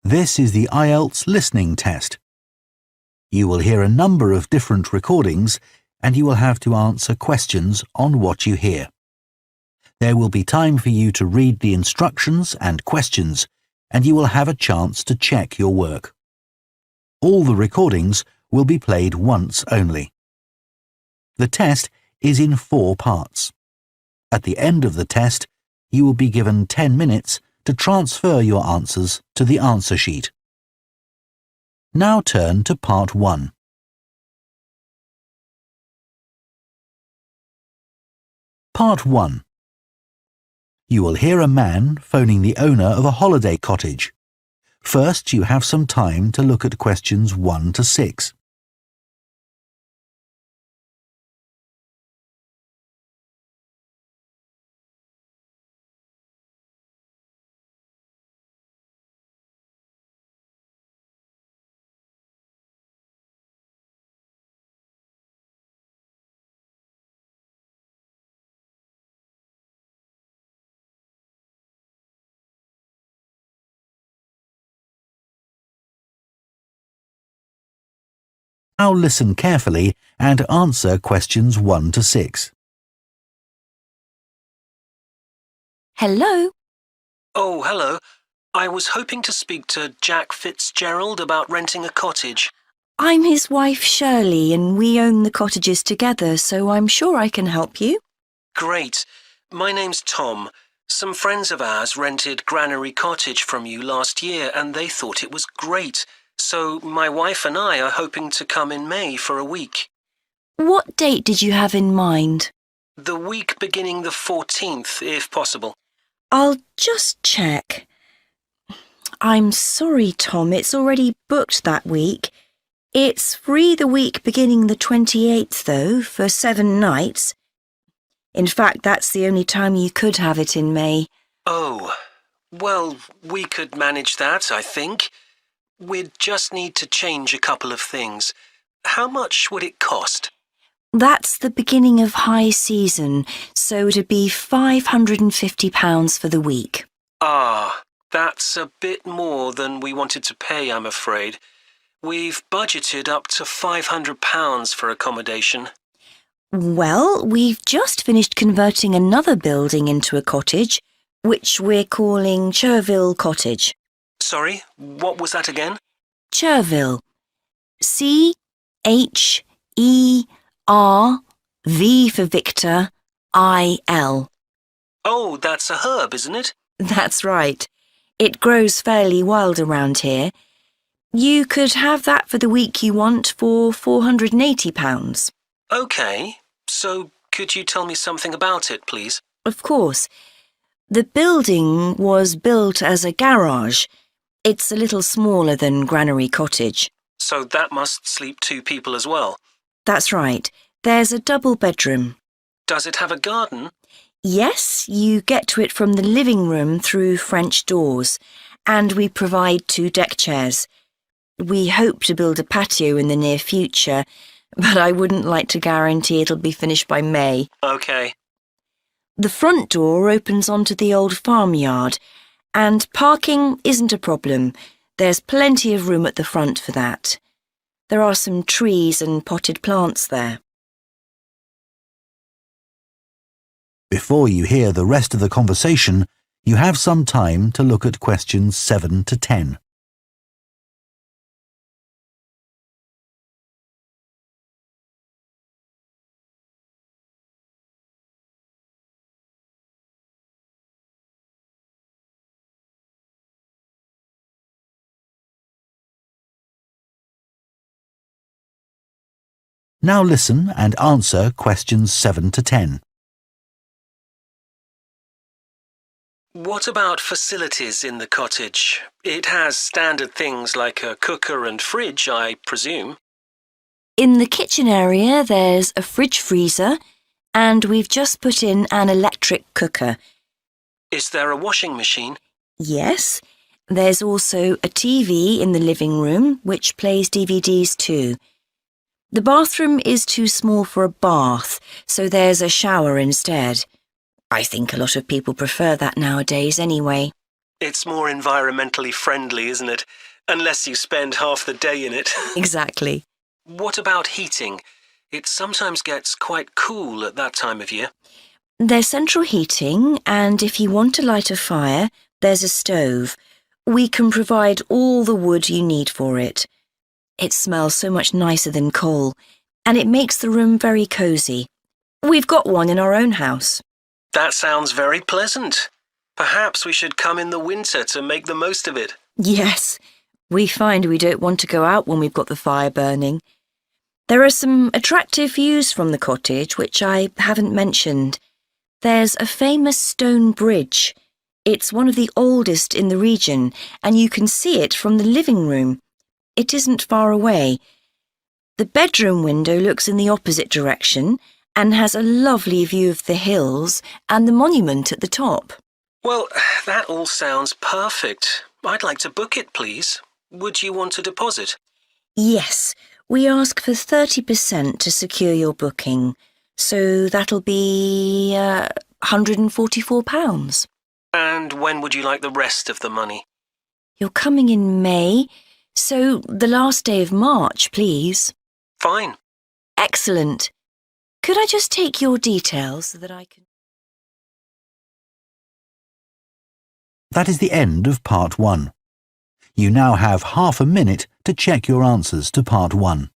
This is the Ielts listening test. You will hear a number of different recordings and you will have to answer questions on what you hear. There will be time for you to read the instructions and questions, and you will have a chance to check your work. All the recordings will be played once only. The test is in 4 parts. At the end of the test, you will be given 10 minutes to transfer your answers to the answer sheet. Now turn to Part 1. Part 1. You will hear a man phoning the owner of a holiday cottage. First, you have some time to look at questions 1 to 6. Now listen carefully and answer questions 1 to 6. Hello? Oh, hello. I was hoping to speak to Jack Fitzgerald about renting a cottage. I'm his wife Shirley and we own the cottages together, so I'm sure I can help you. Great. My name's Tom. Some friends of ours rented Granary Cottage from you last year and they thought it was great. So my wife and I are hoping to come in May for a week. What date did you have in mind? The week beginning the 14th, if possible. I'll just check. I'm sorry, Tom, it's already booked that week. It's free the week beginning the 28th, though, for 7 nights. In fact, that's the only time you could have it in May. Oh, well, we could manage that, I think. We'd just need to change a couple of things. How much would it cost? That's the beginning of high season, so it'd be £550 for the week. Ah, that's a bit more than we wanted to pay, I'm afraid. We've budgeted up to £500 for accommodation. Well, we've just finished converting another building into a cottage, which we're calling Cherville Cottage. Sorry, what was that again? Cherville. Cherv for Victor, I-L. Oh, that's a herb, isn't it? That's right. It grows fairly wild around here. You could have that for the week you want for £480. OK, so could you tell me something about it, please? Of course. The building was built as a garage. It's a little smaller than Granary Cottage. So that must sleep 2 people as well? That's right. There's a double bedroom. Does it have a garden? Yes, you get to it from the living room through French doors, and we provide 2 deck chairs. We hope to build a patio in the near future, but I wouldn't like to guarantee it'll be finished by May. OK. The front door opens onto the old farmyard, and parking isn't a problem. There's plenty of room at the front for that. There are some trees and potted plants there. Before you hear the rest of the conversation, you have some time to look at questions 7 to 10. Now listen and answer questions 7 to 10. What about facilities in the cottage? It has standard things like a cooker and fridge, I presume. In the kitchen area, there's a fridge freezer, and we've just put in an electric cooker. Is there a washing machine? Yes. There's also a TV in the living room, which plays DVDs too. The bathroom is too small for a bath, so there's a shower instead. I think a lot of people prefer that nowadays anyway. It's more environmentally friendly, isn't it? Unless you spend half the day in it. Exactly. What about heating? It sometimes gets quite cool at that time of year. There's central heating, and if you want to light a fire, there's a stove. We can provide all the wood you need for it. It smells so much nicer than coal, and it makes the room very cosy. We've got one in our own house. That sounds very pleasant. Perhaps we should come in the winter to make the most of it. Yes, we find we don't want to go out when we've got the fire burning. There are some attractive views from the cottage which I haven't mentioned. There's a famous stone bridge. It's one of the oldest in the region, and you can see it from the living room. It isn't far away. The bedroom window looks in the opposite direction and has a lovely view of the hills and the monument at the top. Well, that all sounds perfect. I'd like to book it, please. Would you want a deposit? Yes, we ask for 30% to secure your booking, so that'll be £144. And when would you like the rest of the money? You're coming in May, so the last day of March, please. Fine. Excellent. Could I just take your details so that I can... That is the end of part 1. You now have half a minute to check your answers to part 1.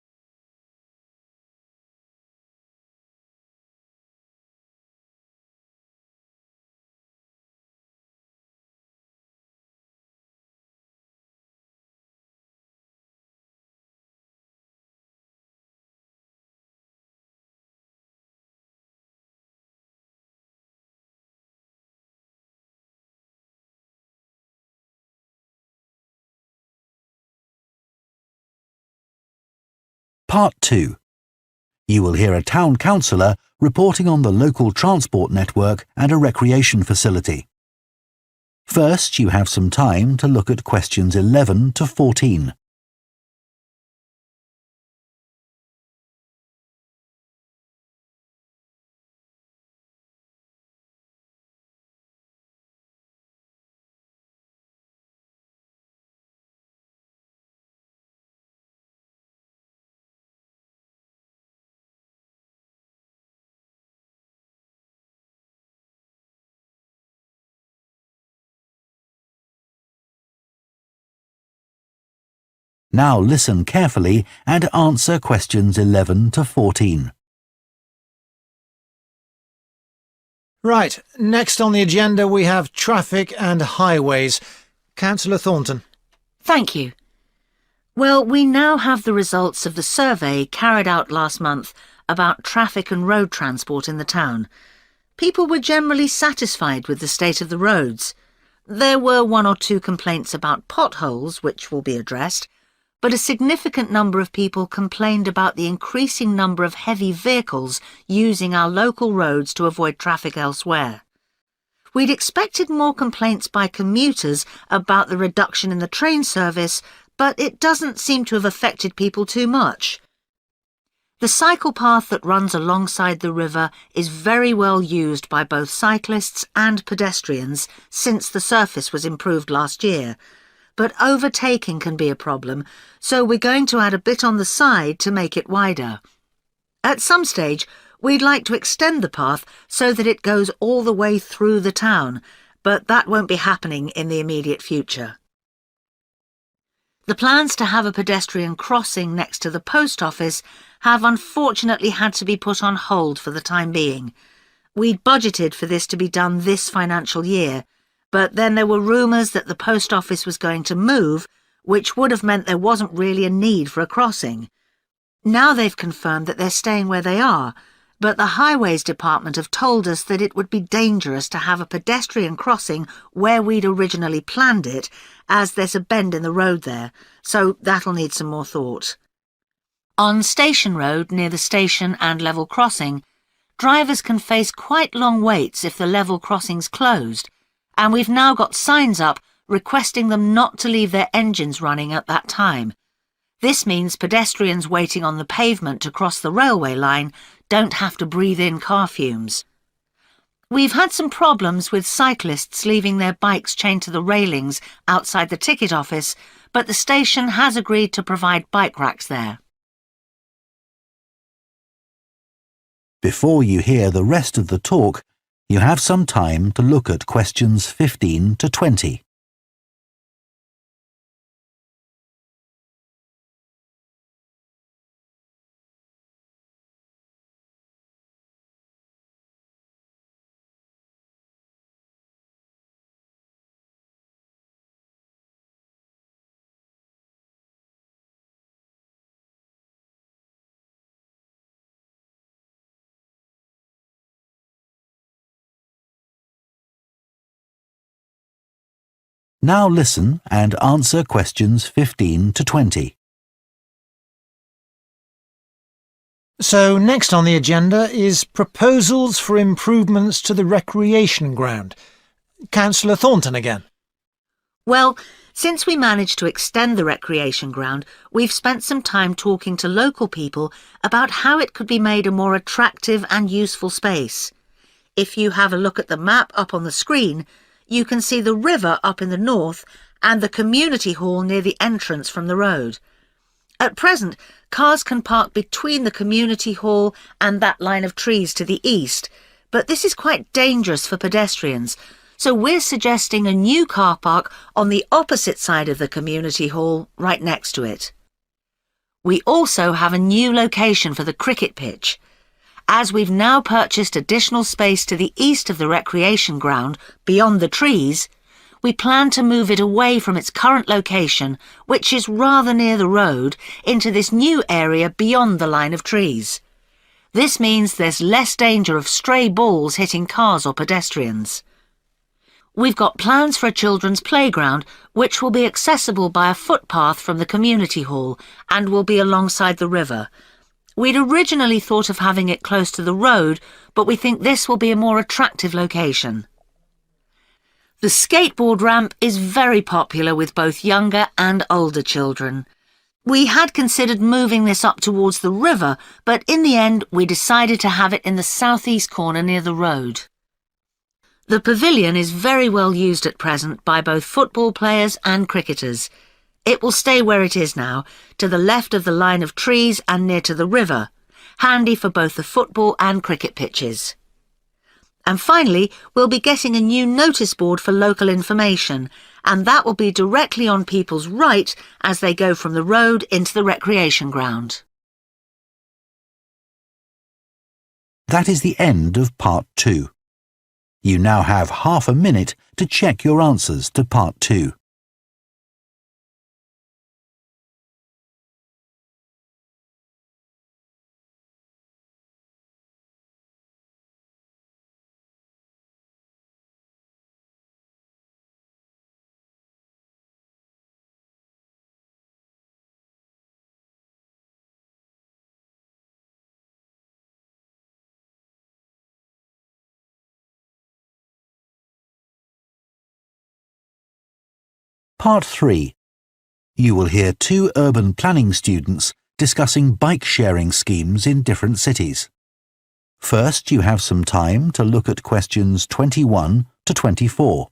Part 2. You will hear a town councillor reporting on the local transport network and a recreation facility. First, you have some time to look at questions 11 to 14. Now listen carefully and answer questions 11 to 14. Right, next on the agenda we have traffic and highways. Councillor Thornton. Thank you. Well, we now have the results of the survey carried out last month about traffic and road transport in the town. People were generally satisfied with the state of the roads. There were 1 or 2 complaints about potholes, which will be addressed, but a significant number of people complained about the increasing number of heavy vehicles using our local roads to avoid traffic elsewhere. We'd expected more complaints by commuters about the reduction in the train service, but it doesn't seem to have affected people too much. The cycle path that runs alongside the river is very well used by both cyclists and pedestrians since the surface was improved last year. But overtaking can be a problem, so we're going to add a bit on the side to make it wider. At some stage, we'd like to extend the path so that it goes all the way through the town, but that won't be happening in the immediate future. The plans to have a pedestrian crossing next to the post office have unfortunately had to be put on hold for the time being. We'd budgeted for this to be done this financial year, but then there were rumours that the post office was going to move, which would have meant there wasn't really a need for a crossing. Now they've confirmed that they're staying where they are, but the Highways Department have told us that it would be dangerous to have a pedestrian crossing where we'd originally planned it, as there's a bend in the road there, so that'll need some more thought. On Station Road, near the station and level crossing, drivers can face quite long waits if the level crossing's closed, and we've now got signs up requesting them not to leave their engines running at that time. This means pedestrians waiting on the pavement to cross the railway line don't have to breathe in car fumes. We've had some problems with cyclists leaving their bikes chained to the railings outside the ticket office, but the station has agreed to provide bike racks there. Before you hear the rest of the talk, you have some time to look at questions 15 to 20. Now listen and answer questions 15 to 20. So next on the agenda is proposals for improvements to the recreation ground. Councillor Thornton again. Well, since we managed to extend the recreation ground, we've spent some time talking to local people about how it could be made a more attractive and useful space. If you have a look at the map up on the screen, you can see the river up in the north and the community hall near the entrance from the road. At present, cars can park between the community hall and that line of trees to the east, but this is quite dangerous for pedestrians, so we're suggesting a new car park on the opposite side of the community hall, right next to it. We also have a new location for the cricket pitch. As we've now purchased additional space to the east of the recreation ground, beyond the trees, we plan to move it away from its current location, which is rather near the road, into this new area beyond the line of trees. This means there's less danger of stray balls hitting cars or pedestrians. We've got plans for a children's playground, which will be accessible by a footpath from the community hall and will be alongside the river. We'd originally thought of having it close to the road, but we think this will be a more attractive location. The skateboard ramp is very popular with both younger and older children. We had considered moving this up towards the river, but in the end we decided to have it in the southeast corner near the road. The pavilion is very well used at present by both football players and cricketers. It will stay where it is now, to the left of the line of trees and near to the river, handy for both the football and cricket pitches. And finally, we'll be getting a new notice board for local information, and that will be directly on people's right as they go from the road into the recreation ground. That is the end of part 2. You now have half a minute to check your answers to part 2. Part 3. You will hear 2 urban planning students discussing bike-sharing schemes in different cities. First, you have some time to look at questions 21 to 24.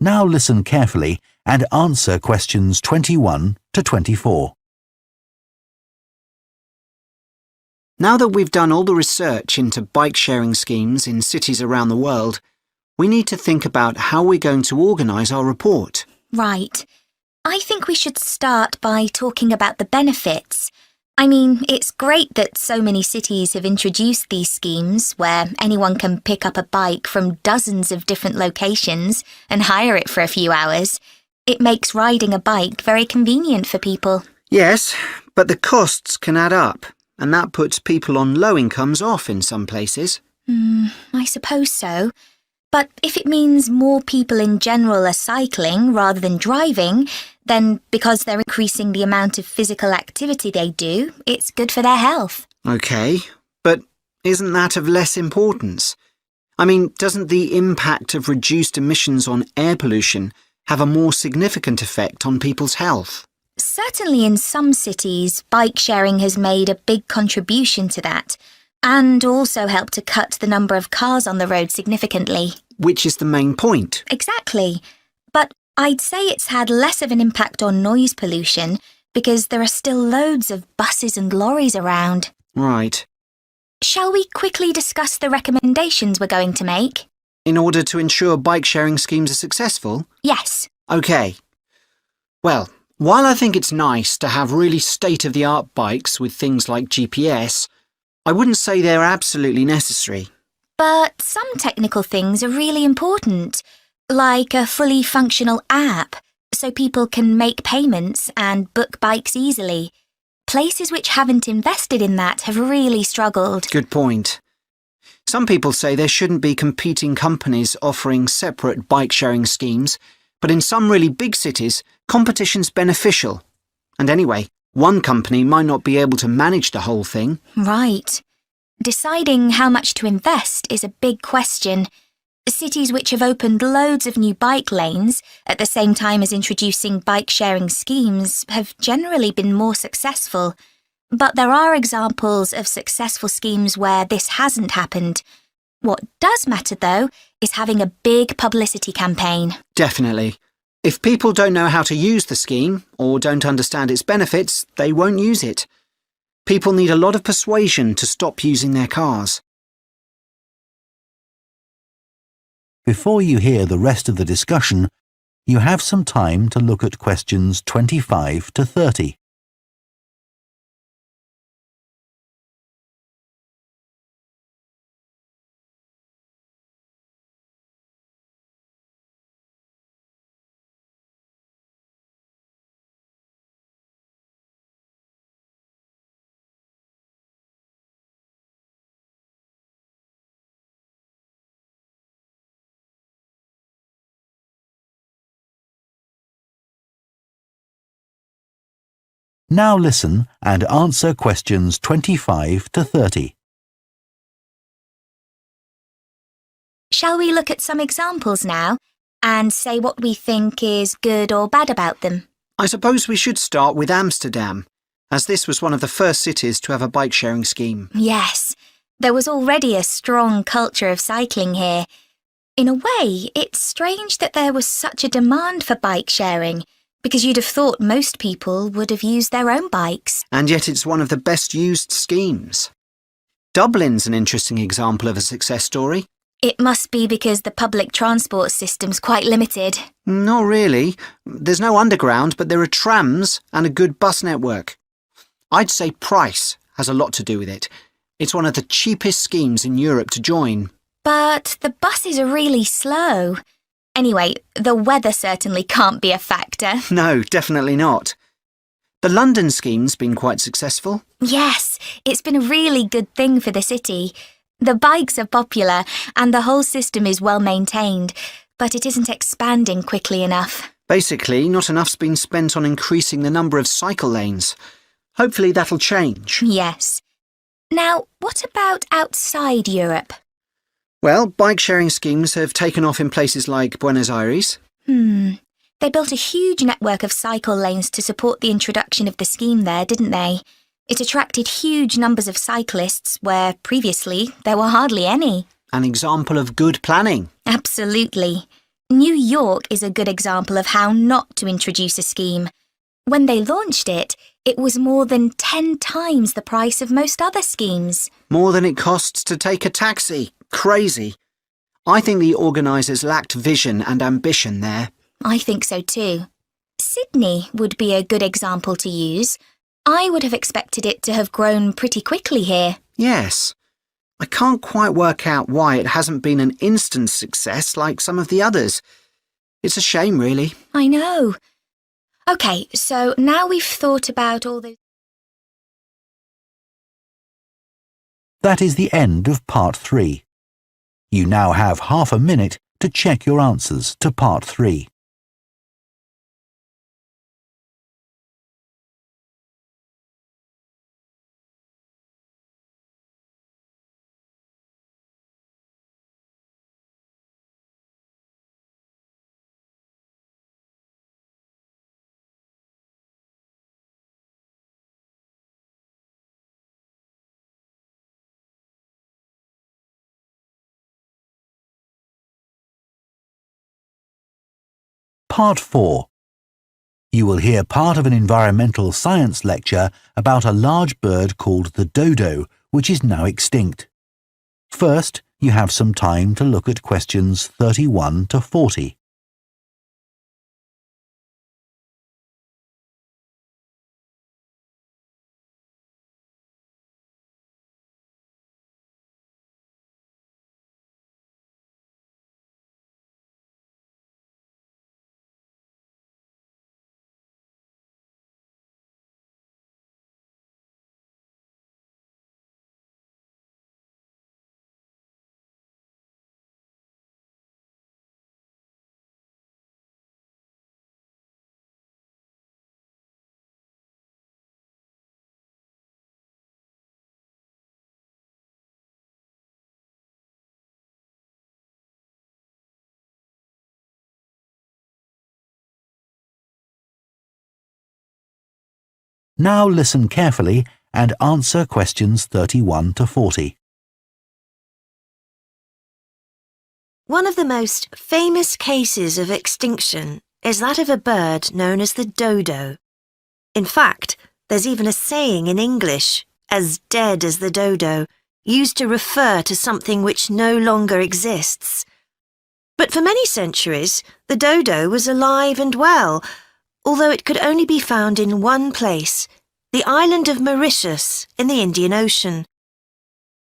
Now listen carefully and answer questions 21 to 24. Now that we've done all the research into bike-sharing schemes in cities around the world, we need to think about how we're going to organise our report. Right. I think we should start by talking about the benefits. I mean, it's great that so many cities have introduced these schemes where anyone can pick up a bike from dozens of different locations and hire it for a few hours. It makes riding a bike very convenient for people. Yes, but the costs can add up, and that puts people on low incomes off in some places. I suppose so. But if it means more people in general are cycling rather than driving, then because they're increasing the amount of physical activity they do, it's good for their health. OK, but isn't that of less importance? I mean, doesn't the impact of reduced emissions on air pollution have a more significant effect on people's health? Certainly in some cities, bike sharing has made a big contribution to that, and also helped to cut the number of cars on the road significantly. Which is the main point. Exactly. But I'd say it's had less of an impact on noise pollution because there are still loads of buses and lorries around. Right. Shall we quickly discuss the recommendations we're going to make? In order to ensure bike sharing schemes are successful? Yes. OK. Well, while I think it's nice to have really state-of-the-art bikes with things like GPS, I wouldn't say they're absolutely necessary. But some technical things are really important, like a fully functional app, so people can make payments and book bikes easily. Places which haven't invested in that have really struggled. Good point. Some people say there shouldn't be competing companies offering separate bike-sharing schemes, but in some really big cities, competition's beneficial. And anyway, one company might not be able to manage the whole thing. Right. Deciding how much to invest is a big question. Cities which have opened loads of new bike lanes at the same time as introducing bike-sharing schemes have generally been more successful. But there are examples of successful schemes where this hasn't happened. What does matter, though, is having a big publicity campaign. Definitely. If people don't know how to use the scheme or don't understand its benefits, they won't use it. People need a lot of persuasion to stop using their cars. Before you hear the rest of the discussion, you have some time to look at questions 25 to 30. Now listen and answer questions 25 to 30. Shall we look at some examples now and say what we think is good or bad about them? I suppose we should start with Amsterdam, as this was one of the first cities to have a bike-sharing scheme. Yes, there was already a strong culture of cycling here. In a way, it's strange that there was such a demand for bike sharing, because you'd have thought most people would have used their own bikes. And yet it's one of the best used schemes. Dublin's an interesting example of a success story. It must be because the public transport system's quite limited. Not really. There's no underground, but there are trams and a good bus network. I'd say price has a lot to do with it. It's one of the cheapest schemes in Europe to join. But the buses are really slow. Anyway, the weather certainly can't be a factor. No, definitely not. The London scheme's been quite successful. Yes, it's been a really good thing for the city. The bikes are popular and the whole system is well maintained, but it isn't expanding quickly enough. Basically, not enough's been spent on increasing the number of cycle lanes. Hopefully that'll change. Yes. Now, what about outside Europe? Well, bike-sharing schemes have taken off in places like Buenos Aires. They built a huge network of cycle lanes to support the introduction of the scheme there, didn't they? It attracted huge numbers of cyclists where previously there were hardly any. An example of good planning. Absolutely. New York is a good example of how not to introduce a scheme. When they launched it, it was more than 10 times the price of most other schemes. More than it costs to take a taxi. Crazy. I think the organisers lacked vision and ambition there. I think so too. Sydney would be a good example to use. I would have expected it to have grown pretty quickly here. Yes. I can't quite work out why it hasn't been an instant success like some of the others. It's a shame, really. I know. OK, so now we've thought about all those... That is the end of part 3. You now have half a minute to check your answers to part 3. Part 4. You will hear part of an environmental science lecture about a large bird called the dodo, which is now extinct. First, you have some time to look at questions 31 to 40. Now listen carefully and answer questions 31 to 40. One of the most famous cases of extinction is that of a bird known as the dodo. In fact, there's even a saying in English, as dead as the dodo, used to refer to something which no longer exists. But for many centuries, the dodo was alive and well, although it could only be found in one place, the island of Mauritius in the Indian Ocean.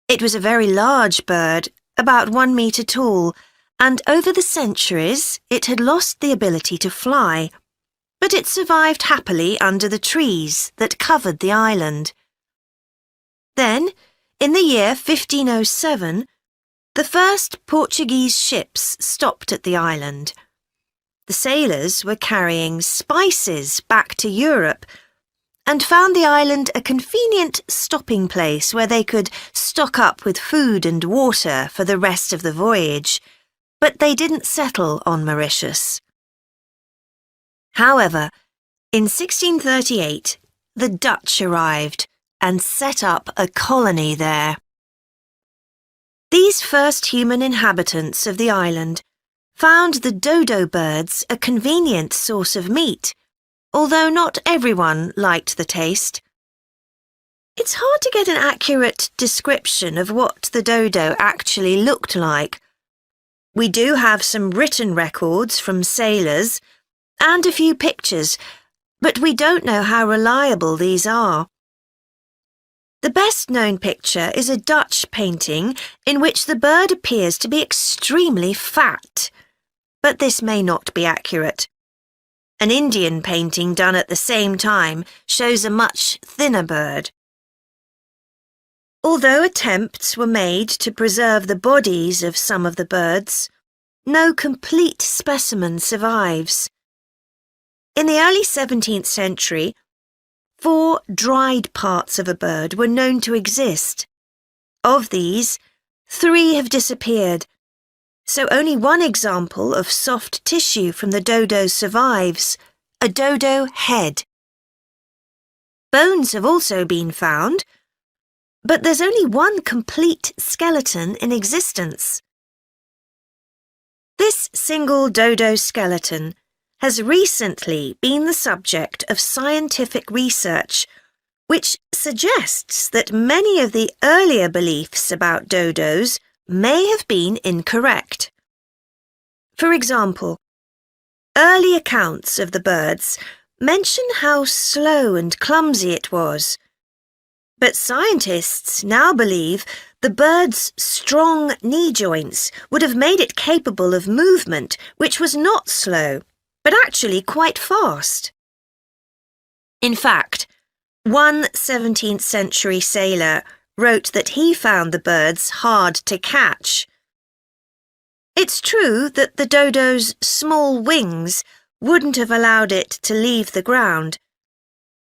It was a very large bird, about 1 metre tall, and over the centuries it had lost the ability to fly, but it survived happily under the trees that covered the island. Then, in the year 1507, the first Portuguese ships stopped at the island. The sailors were carrying spices back to Europe and found the island a convenient stopping place where they could stock up with food and water for the rest of the voyage, but they didn't settle on Mauritius. However, in 1638, the Dutch arrived and set up a colony there. These first human inhabitants of the island found the dodo birds a convenient source of meat, although not everyone liked the taste. It's hard to get an accurate description of what the dodo actually looked like. We do have some written records from sailors and a few pictures, but we don't know how reliable these are. The best-known picture is a Dutch painting in which the bird appears to be extremely fat, but this may not be accurate. An Indian painting done at the same time shows a much thinner bird. Although attempts were made to preserve the bodies of some of the birds, no complete specimen survives. In the early 17th century, 4 dried parts of a bird were known to exist. Of these, 3 have disappeared, so only one example of soft tissue from the dodo survives, a dodo head. Bones have also been found, but there's only one complete skeleton in existence. This single dodo skeleton has recently been the subject of scientific research, which suggests that many of the earlier beliefs about dodos may have been incorrect. For example, early accounts of the birds mention how slow and clumsy it was, but scientists now believe the bird's strong knee joints would have made it capable of movement which was not slow, but actually quite fast. In fact, one 17th century sailor wrote that he found the birds hard to catch. It's true that the dodo's small wings wouldn't have allowed it to leave the ground,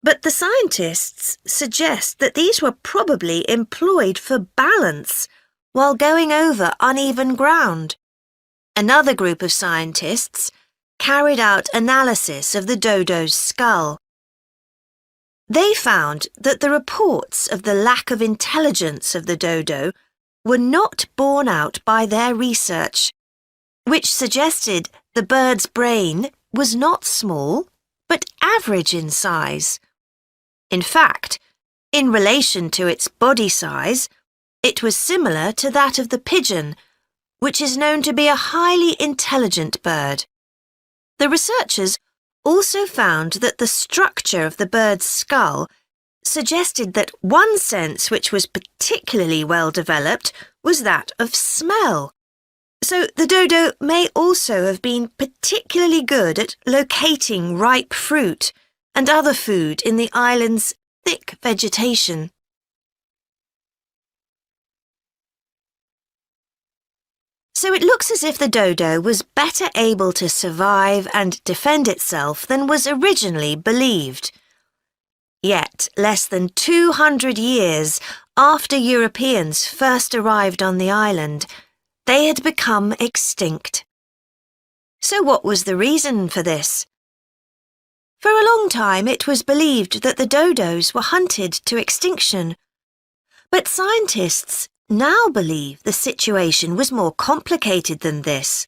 but the scientists suggest that these were probably employed for balance while going over uneven ground. Another group of scientists carried out analysis of the dodo's skull. They found that the reports of the lack of intelligence of the dodo were not borne out by their research, which suggested the bird's brain was not small, but average in size. In fact, in relation to its body size, it was similar to that of the pigeon, which is known to be a highly intelligent bird. The researchers also found that the structure of the bird's skull suggested that one sense which was particularly well developed was that of smell. So the dodo may also have been particularly good at locating ripe fruit and other food in the island's thick vegetation. So it looks as if the dodo was better able to survive and defend itself than was originally believed. Yet, less than 200 years after Europeans first arrived on the island, they had become extinct. So what was the reason for this? For a long time it was believed that the dodos were hunted to extinction. But scientists now believe the situation was more complicated than this.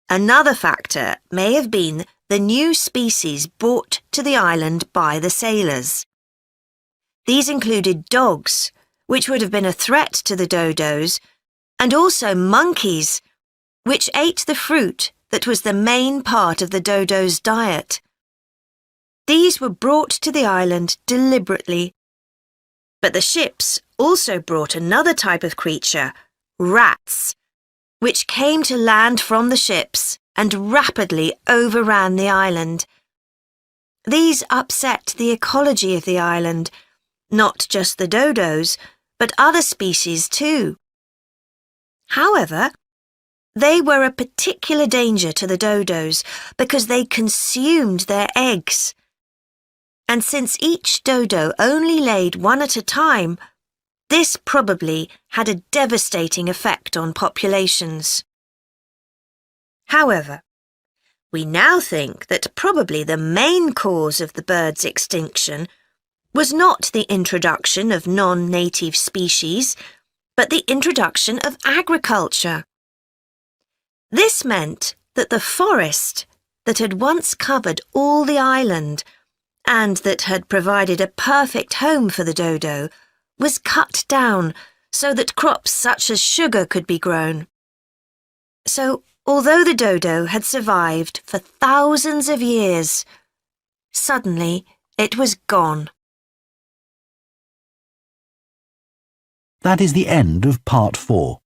Another factor may have been the new species brought to the island by the sailors. These included dogs, which would have been a threat to the dodos, and also monkeys, which ate the fruit that was the main part of the dodo's diet. These were brought to the island deliberately. But the ships also brought another type of creature, rats, which came to land from the ships and rapidly overran the island. These upset the ecology of the island, not just the dodos, but other species too. However, they were a particular danger to the dodos because they consumed their eggs. And since each dodo only laid one at a time, this probably had a devastating effect on populations. However, we now think that probably the main cause of the bird's extinction was not the introduction of non-native species, but the introduction of agriculture. This meant that the forest that had once covered all the island and that had provided a perfect home for the dodo was cut down so that crops such as sugar could be grown. So, although the dodo had survived for thousands of years, suddenly it was gone. That is the end of part 4.